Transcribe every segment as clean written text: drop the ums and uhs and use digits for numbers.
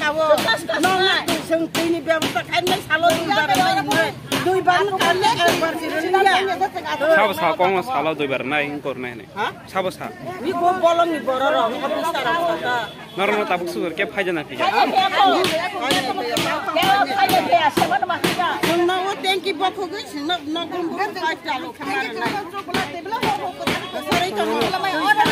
সাবো ননা जों दैनि ব্যবস্থা খাইनै সালো দুইবার করলে একবার সাবো সা কোন সালো দুইবার নাই করনে নে সাবো সা নি গো বলনি বড় অফিসার কথা নরম তাবুক সুর কে ফাইজানা কি না ও ট্যাঙ্কি বকো গই না নগম ফাইট চালু খানা সরি তো my order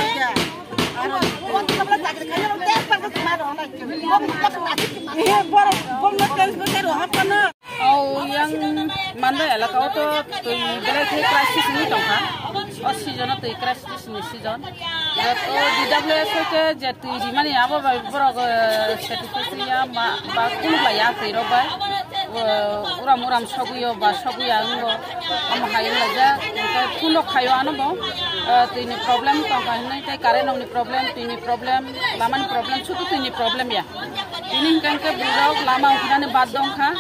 yang mana elakau tu tu bela tu krisis ni tongha, season tu krisis ni season. Tu di WS tu jadi di mana ya, apa berok sertifikasi ya, bakul bayar terus bay, uram saguyo, saguya anggo, am hayal aja, punok hayo anu bo, tu ini problem tongha ini, tu karena ini problem, lama ni problem, cukup tu ini problem ya. Ini kan ke berok lama ukirane badong ha.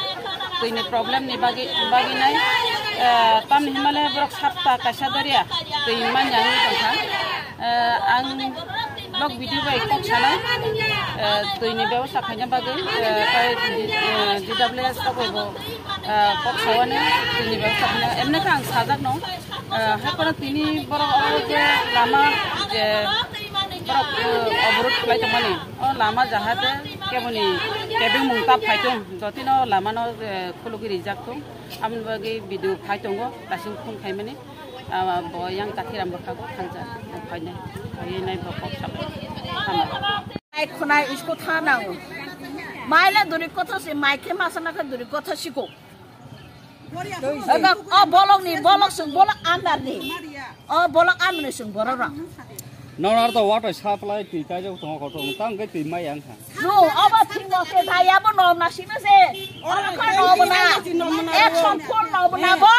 तो इन्हें प्रॉब्लम नहीं बागी नहीं तम हिमालय ब्रॉक साप्ता कैसा दरिया तो इमान जानी तो था आंग लोग वीडियो बाइक को चला तो इन्हें व्यवस्था खाने बागी DWS का कोई वो को खाने तो इन्हें व्यवस्था खाने एमने का आंग साजक नो है पर तीनी ब्रॉक के लामा ब्रॉक अवरुद्ध फ्लाई तो मनी और लामा जहाँ ते क्या बनी केबिंग मुंगता फाइटों जोती नो लामा नो खुलुगी रिजाक्ट तो अमन बगी वीडियो फाइटों को तासिंग खुं खाई मनी बोयांग काथिराम बखागो खांजा फाइने ये नहीं बकॉक सब खाना माइक खुनाई इसको थाना हो माइले दूरी को तो से माइक के मासना का दूरी को तो सिको अब बोलोग सुन बोलोग आंदर नी बोलोग आंदर सुन बोलोग नौनार तो वाटर सप्लाई ती का जो तो को तंग के ती मै यांग नो अब थिंग से थाया बो नम नासी में से और का नबना एक संपूर्ण नबना बो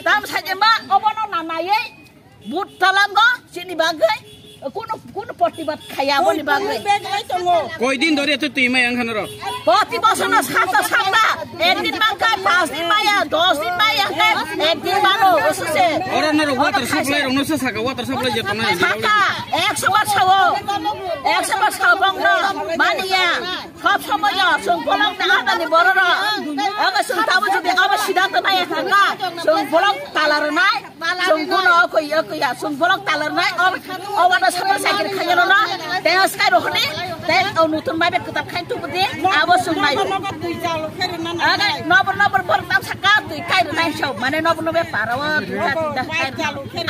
दाम साजेबा अब न नानायै बुट तलांगो सिनि बागै कोन प्रतिबाद खायाबो नि बागै कोई दिन धरे तो ती मै यांग खनरो प्रति बसन साता साता एक दिन बागै 5 दिन माया 10 दिन माया एक दिन मानो उससे और न वाटर सप्लाई रनो से साका वाटर सप्लाई जे तना साका 100 बार सावो 100 बार सावबंग न मानिया सब समय जों बोलंग ना आदानि बरर अगर जों ताबो जुदि अब सिद्धांत नाय थाका जों बोलंग तालार नाय जों गुनो अकया जों बोलंग तालार नाय अब न साथा साइकेल खायनो ना तेस काय रोखने ते अनुतन माबे कताब खाइन तुबदे अब जों नाय अगर नबर बर ताम साका तुइ काय नाय सौ माने नबर पाराव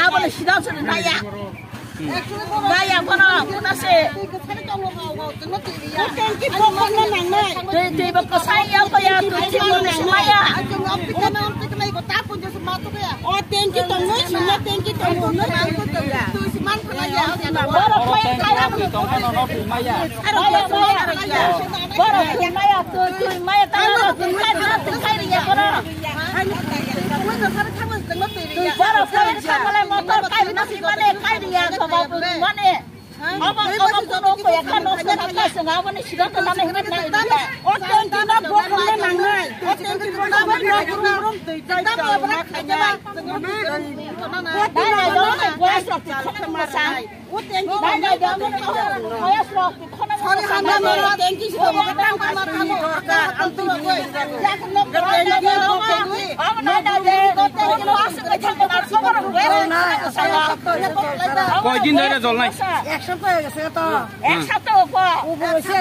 अब न सिद्धांत नाया Gaya mana kunase? Tengki pokok nang nai. Di bawah saya apa ya? Tengki pokok saya. Oh tengki tongoi, semua tengki tongoi. Tu seman kaya. Baru kaya kaya. Baru maya tu maya tanah tu kaya dia baru. Baru kaya sama motor kaya nasi mana kaya dia. Mana? Apa kuno kaya kan nasi apa sengaja ni sudah tu nama hidup naik dia. Oh tengki nak bukan nang naik. Oh tengki bukan nak rum tu. Kita berapa kaya? Dah dah buat sesuatu kemasan. Oh tengki dah dah kaya sesuatu kemasan. Hari mana tengki semua orang kamar kamu. Antum kau. Jangan nak kerja ni. Apa nak dah tengki masuk ke dalam kamar orang. कोई दिन धरे चल नहीं एक सप्ताह को उबोसे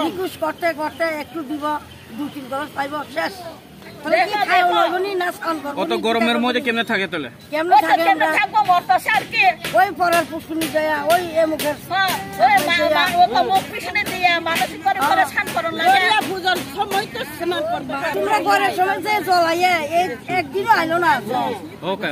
रिक्वेस्ट करते करते একটু দিব 2-3 গরস পাইব শেষ কত গরমের মধ্যে কেমনে থাকে তলে কেমনে থাকবো বর্তা সারকে ওই পরের পুষ্কুনি যায় ওই এমুখের ওই মা ও তো মুখ পিছনে দিয়া মানসিক করে স্নান করন লাগে পূজার সময় তো স্নান করবা তোমরা ঘরে সময় যে জ্বলাইয়া একদিনও আইলো না ওকে